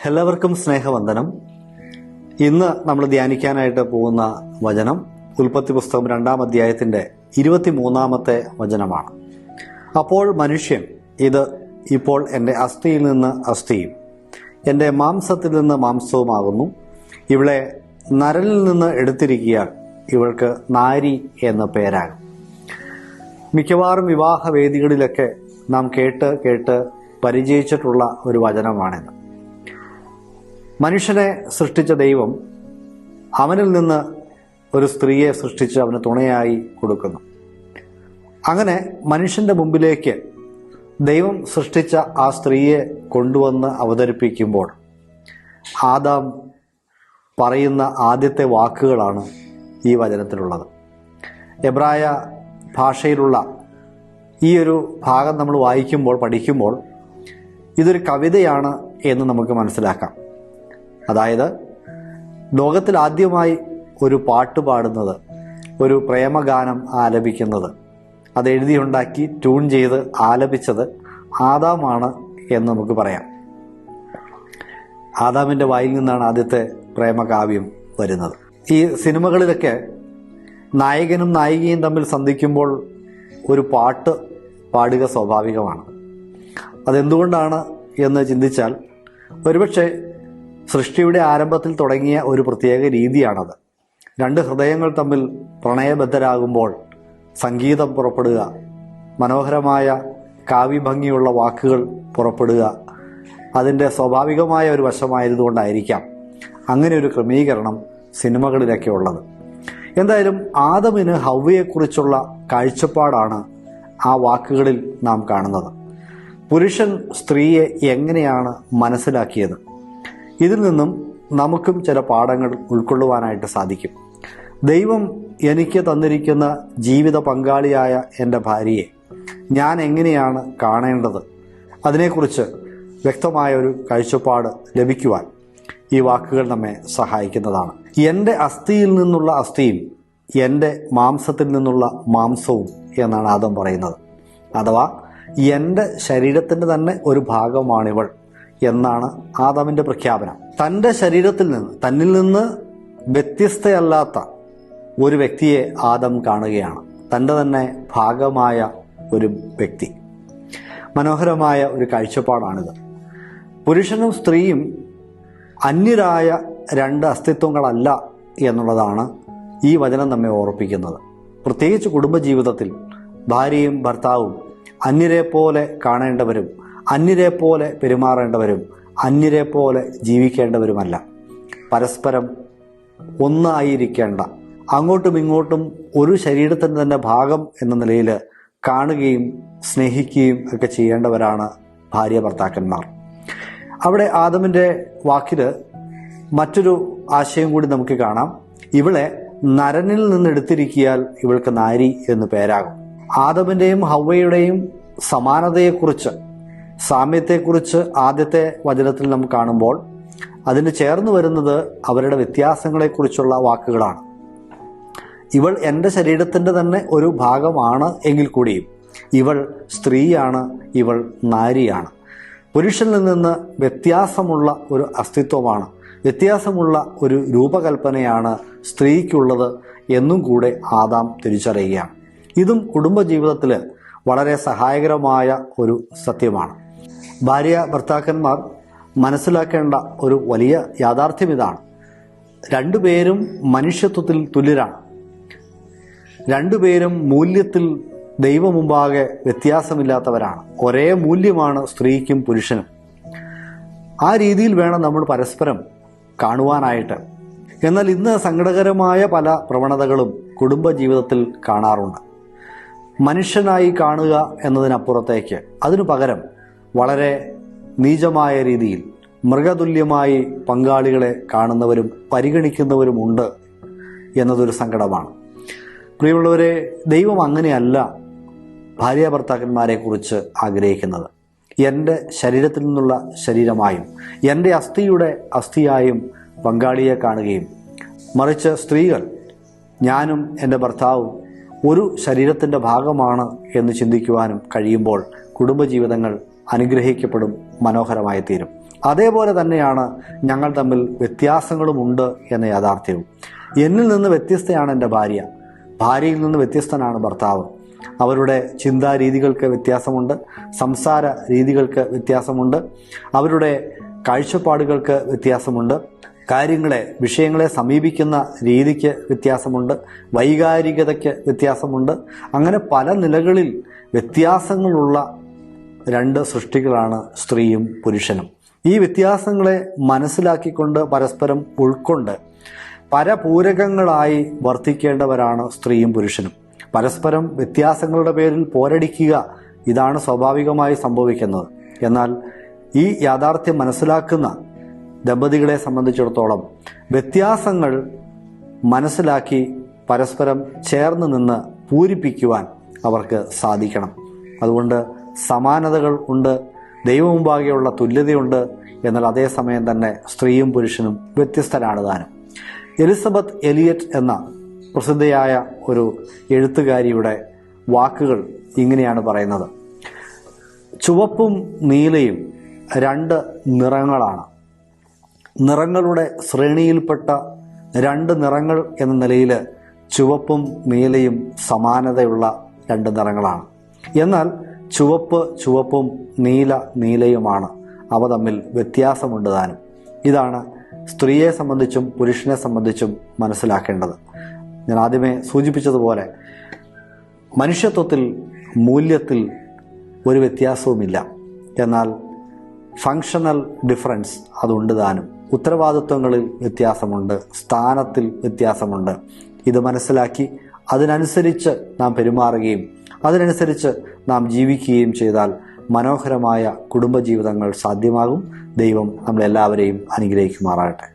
എല്ലാവർക്കും സ്നേഹവന്ദനം. ഇന്ന് നമ്മൾ ധ്യാനിക്കാനായിട്ട് പോകുന്ന വചനം ഉൽപ്പത്തി പുസ്തകം 2-ാം അധ്യായത്തിൻ്റെ 23-ാമത്തെ വചനമാണ്. അപ്പോൾ മനുഷ്യൻ, ഇത് ഇപ്പോൾ എൻ്റെ അസ്ഥിയിൽ നിന്ന് അസ്ഥിയും എൻ്റെ മാംസത്തിൽ നിന്ന് മാംസവുമാകുന്നു. ഇവളെ നരനിൽ നിന്ന് എടുത്തിരിക്കിയാൽ ഇവൾക്ക് നാരി എന്ന പേരാകും. മിക്കവാറും വിവാഹവേദികളിലൊക്കെ നാം കേട്ട് പരിചയിച്ചിട്ടുള്ള ഒരു വചനമാണിത്. മനുഷ്യനെ സൃഷ്ടിച്ച ദൈവം അവനിൽ നിന്ന് ഒരു സ്ത്രീയെ സൃഷ്ടിച്ച് അവന് തുണയായി കൊടുക്കുന്നു. അങ്ങനെ മനുഷ്യന്റെ മുമ്പിലേക്ക് ദൈവം സൃഷ്ടിച്ച ആ സ്ത്രീയെ കൊണ്ടുവന്ന് അവതരിപ്പിക്കുമ്പോൾ ആദാം പറയുന്ന ആദ്യത്തെ വാക്കുകളാണ് ഈ വചനത്തിലുള്ളത്. എബ്രായ ഭാഷയിലുള്ള ഈ ഒരു ഭാഗം നമ്മൾ പഠിക്കുമ്പോൾ ഇതൊരു കവിതയാണ് എന്ന് നമുക്ക് മനസ്സിലാക്കാം. അതായത് ലോകത്തിൽ ആദ്യമായി ഒരു പാട്ട് പാടുന്നത്, ഒരു പ്രേമഗാനം ആലപിക്കുന്നത്, അത് എഴുതിയുണ്ടാക്കി ട്യൂൺ ചെയ്ത് ആലപിച്ചത് ആദാമാണ് എന്ന് നമുക്ക് പറയാം. ആദാമിൻ്റെ വായിൽ നിന്നാണ് ആദ്യത്തെ പ്രേമകാവ്യം വരുന്നത്. ഈ സിനിമകളിലൊക്കെ നായകനും നായികയും തമ്മിൽ സന്ധിക്കുമ്പോൾ ഒരു പാട്ട് പാടുക സ്വാഭാവികമാണ്. അതെന്തുകൊണ്ടാണ് എന്ന് ചിന്തിച്ചാൽ ഒരുപക്ഷെ സൃഷ്ടിയുടെ ആരംഭത്തിൽ തുടങ്ങിയ ഒരു പ്രത്യേക രീതിയാണത്. രണ്ട് ഹൃദയങ്ങൾ തമ്മിൽ പ്രണയബദ്ധരാകുമ്പോൾ സംഗീതം പുറപ്പെടുക, മനോഹരമായ കാവ്യഭംഗിയുള്ള വാക്കുകൾ പുറപ്പെടുക, അതിൻ്റെ സ്വാഭാവികമായ ഒരു വശമായതുകൊണ്ടായിരിക്കാം അങ്ങനെ ഒരു ക്രമീകരണം സിനിമകളിലൊക്കെ ഉള്ളത്. എന്തായാലും ആദമിന് ഹവ്വയെക്കുറിച്ചുള്ള കാഴ്ചപ്പാടാണ് ആ വാക്കുകളിൽ നാം കാണുന്നത്. പുരുഷൻ സ്ത്രീയെ എങ്ങനെയാണ് മനസ്സിലാക്കിയത്? ഇതിൽ നിന്നും നമുക്കും ചില പാഠങ്ങൾ ഉൾക്കൊള്ളുവാനായിട്ട് സാധിക്കും. ദൈവം എനിക്ക് തന്നിരിക്കുന്ന ജീവിത പങ്കാളിയായ എൻ്റെ ഭാര്യയെ ഞാൻ എങ്ങനെയാണ് കാണേണ്ടത്? അതിനെക്കുറിച്ച് വ്യക്തമായ ഒരു കാഴ്ചപ്പാട് ലഭിക്കുവാൻ ഈ വാക്കുകൾ നമ്മെ സഹായിക്കുന്നതാണ്. എൻ്റെ അസ്ഥിയിൽ നിന്നുള്ള അസ്ഥിയും എൻ്റെ മാംസത്തിൽ നിന്നുള്ള മാംസവും എന്നാണ് ആദം പറയുന്നത്. അഥവാ എൻ്റെ ശരീരത്തിൻ്റെ തന്നെ ഒരു ഭാഗമാണിവൾ എന്നാണ് ആദാമിൻ്റെ പ്രഖ്യാപനം. തൻ്റെ ശരീരത്തിൽ നിന്ന്, തന്നിൽ നിന്ന് വ്യത്യസ്തയല്ലാത്ത ഒരു വ്യക്തിയെ ആദം കാണുകയാണ്. തൻ്റെ തന്നെ ഭാഗമായ ഒരു വ്യക്തി. മനോഹരമായ ഒരു കാഴ്ചപ്പാടാണിത്. പുരുഷനും സ്ത്രീയും അന്യരായ രണ്ട് അസ്തിത്വങ്ങളല്ല എന്നുള്ളതാണ് ഈ വചനം നമ്മെ ഓർപ്പിക്കുന്നത്. പ്രത്യേകിച്ച് കുടുംബജീവിതത്തിൽ ഭാര്യയും ഭർത്താവും അന്യരെ പോലെ കാണേണ്ടവരും അന്യരെ പോലെ പെരുമാറേണ്ടവരും അന്യരെ പോലെ ജീവിക്കേണ്ടവരുമല്ല. പരസ്പരം ഒന്നായിരിക്കേണ്ട, അങ്ങോട്ടും ഇങ്ങോട്ടും ഒരു ശരീരത്തിൻ്റെ തന്നെ ഭാഗം എന്ന നിലയിൽ കാണുകയും സ്നേഹിക്കുകയും ഒക്കെ ചെയ്യേണ്ടവരാണ് ഭാര്യ ഭർത്താക്കന്മാർ. അവിടെ ആദമിൻ്റെ വാക്കിൽ മറ്റൊരു ആശയം കൂടി നമുക്ക് കാണാം. ഇവളെ നരനിൽ നിന്ന് എടുത്തിരിക്കിയാൽ ഇവൾക്ക് നാരി എന്ന് പേരാകും. ആദമിൻ്റെയും ഹവ്വയുടെയും സമാനതയെക്കുറിച്ച്, സാമ്യത്തെക്കുറിച്ച് ആദ്യത്തെ വചനത്തിൽ നാം കാണുമ്പോൾ അതിന് ചേർന്ന് വരുന്നത് അവരുടെ വ്യത്യാസങ്ങളെക്കുറിച്ചുള്ള വാക്കുകളാണ്. ഇവൾ എൻ്റെ ശരീരത്തിൻ്റെ തന്നെ ഒരു ഭാഗമാണ് എങ്കിൽ കൂടിയും ഇവൾ സ്ത്രീയാണ്, ഇവൾ നാരിയാണ്. പുരുഷനിൽ നിന്ന് വ്യത്യാസമുള്ള ഒരു അസ്തിത്വമാണ്, വ്യത്യാസമുള്ള ഒരു രൂപകൽപ്പനയാണ് സ്ത്രീക്കുള്ളത് എന്നും കൂടെ ആദാം തിരിച്ചറിയുകയാണ്. ഇതും കുടുംബജീവിതത്തിൽ വളരെ സഹായകരമായ ഒരു സത്യമാണ്. ഭാര്യ ഭർത്താക്കന്മാർ മനസ്സിലാക്കേണ്ട ഒരു വലിയ യാഥാർത്ഥ്യം ഇതാണ്. രണ്ടുപേരും മനുഷ്യത്വത്തിൽ തുല്യരാണ്. രണ്ടുപേരും മൂല്യത്തിൽ ദൈവമുമ്പാകെ വ്യത്യാസമില്ലാത്തവരാണ്. ഒരേ മൂല്യമാണ് സ്ത്രീക്കും പുരുഷനും. ആ രീതിയിൽ വേണം നമ്മൾ പരസ്പരം കാണുവാനായിട്ട്. എന്നാൽ ഇന്ന് സങ്കടകരമായ പല പ്രവണതകളും കുടുംബജീവിതത്തിൽ കാണാറുണ്ട്. മനുഷ്യനായി കാണുക എന്നതിനപ്പുറത്തേക്ക് അതിനു പകരം വളരെ നീചമായ രീതിയിൽ മൃഗതുല്യമായി പങ്കാളികളെ കാണുന്നവരും പരിഗണിക്കുന്നവരുമുണ്ട് എന്നതൊരു സങ്കടമാണ്. പ്രിയമുള്ളവരെ, ദൈവം അങ്ങനെയല്ല ഭാര്യ ഭർത്താക്കന്മാരെ കുറിച്ച് ആഗ്രഹിക്കുന്നത്. എൻ്റെ ശരീരത്തിൽ നിന്നുള്ള ശരീരമായും എൻ്റെ അസ്ഥിയുടെ അസ്ഥിയായും പങ്കാളിയെ കാണുകയും മറിച്ച് സ്ത്രീകൾ, ഞാനും എൻ്റെ ഭർത്താവും ഒരു ശരീരത്തിൻ്റെ ഭാഗമാണ് എന്ന് ചിന്തിക്കുവാനും കഴിയുമ്പോൾ കുടുംബജീവിതങ്ങൾ അനുഗ്രഹിക്കപ്പെടും, മനോഹരമായി തീരും. അതേപോലെ തന്നെയാണ് ഞങ്ങൾ തമ്മിൽ വ്യത്യാസങ്ങളുമുണ്ട് എന്ന യാഥാർത്ഥ്യവും. എന്നിൽ നിന്ന് വ്യത്യസ്തയാണ് എൻ്റെ ഭാര്യ, ഭാര്യയിൽ നിന്ന് വ്യത്യസ്തനാണ് ഭർത്താവ്. അവരുടെ ചിന്താരീതികൾക്ക് വ്യത്യാസമുണ്ട്, സംസാര രീതികൾക്ക് വ്യത്യാസമുണ്ട്, അവരുടെ കാഴ്ചപ്പാടുകൾക്ക് വ്യത്യാസമുണ്ട്, വിഷയങ്ങളെ സമീപിക്കുന്ന രീതിക്ക് വ്യത്യാസമുണ്ട്, വൈകാരികതയ്ക്ക് വ്യത്യാസമുണ്ട്. അങ്ങനെ പല നിലകളിൽ വ്യത്യാസങ്ങളുള്ള രണ്ട് സൃഷ്ടികളാണ് സ്ത്രീയും പുരുഷനും. ഈ വ്യത്യാസങ്ങളെ മനസ്സിലാക്കിക്കൊണ്ട് പരസ്പരം ഉൾക്കൊണ്ട് പരപൂരകങ്ങളായി വർത്തിക്കേണ്ടവരാണ് സ്ത്രീയും പുരുഷനും. പരസ്പരം വ്യത്യാസങ്ങളുടെ പേരിൽ പോരടിക്കുക, ഇതാണ് സ്വാഭാവികമായി സംഭവിക്കുന്നത്. എന്നാൽ ഈ യാഥാർത്ഥ്യം മനസ്സിലാക്കുന്ന ദമ്പതികളെ സംബന്ധിച്ചിടത്തോളം വ്യത്യാസങ്ങൾ മനസ്സിലാക്കി പരസ്പരം ചേർന്ന് നിന്ന് പൂരിപ്പിക്കുവാൻ അവർക്ക് സാധിക്കണം. അതുകൊണ്ട് സമാനതകൾ ഉണ്ട്, ദൈവമുമ്പാകെയുള്ള തുല്യതയുണ്ട്. എന്നാൽ അതേസമയം തന്നെ സ്ത്രീയും പുരുഷനും വ്യത്യസ്തരാണ് താനും. എലിസബത്ത് എലിയറ്റ് എന്ന പ്രസിദ്ധയായ ഒരു എഴുത്തുകാരിയുടെ വാക്കുകൾ ഇങ്ങനെയാണ് പറയുന്നത്: ചുവപ്പും നീലയും രണ്ട് നിറങ്ങളാണ്. നിറങ്ങളുടെ ശ്രേണിയിൽപ്പെട്ട രണ്ട് നിറങ്ങൾ എന്ന നിലയിൽ ചുവപ്പും നീലയും സമാനതയുള്ള രണ്ട് നിറങ്ങളാണ്. എന്നാൽ ചുവപ്പ് ചുവപ്പും നീല നീലയുമാണ്. അവ തമ്മിൽ വ്യത്യാസമുണ്ട് താനും. ഇതാണ് സ്ത്രീയെ സംബന്ധിച്ചും പുരുഷനെ സംബന്ധിച്ചും മനസ്സിലാക്കേണ്ടത്. ഞാൻ ആദ്യമേ സൂചിപ്പിച്ചതുപോലെ മനുഷ്യത്വത്തിൽ, മൂല്യത്തിൽ ഒരു വ്യത്യാസവുമില്ല. എന്നാൽ ഫങ്ഷണൽ ഡിഫറൻസ് അതുണ്ട് താനും. ഉത്തരവാദിത്വങ്ങളിൽ വ്യത്യാസമുണ്ട്, സ്ഥാനത്തിൽ വ്യത്യാസമുണ്ട്. ഇത് മനസ്സിലാക്കി അതിനനുസരിച്ച് നാം പെരുമാറുകയും അതിനനുസരിച്ച് നാം ജീവിക്കുകയും ചെയ്താൽ മനോഹരമായ കുടുംബജീവിതങ്ങൾ സാധ്യമാകും. ദൈവം നമ്മളെല്ലാവരെയും അനുഗ്രഹിക്കുമാറാകട്ടെ.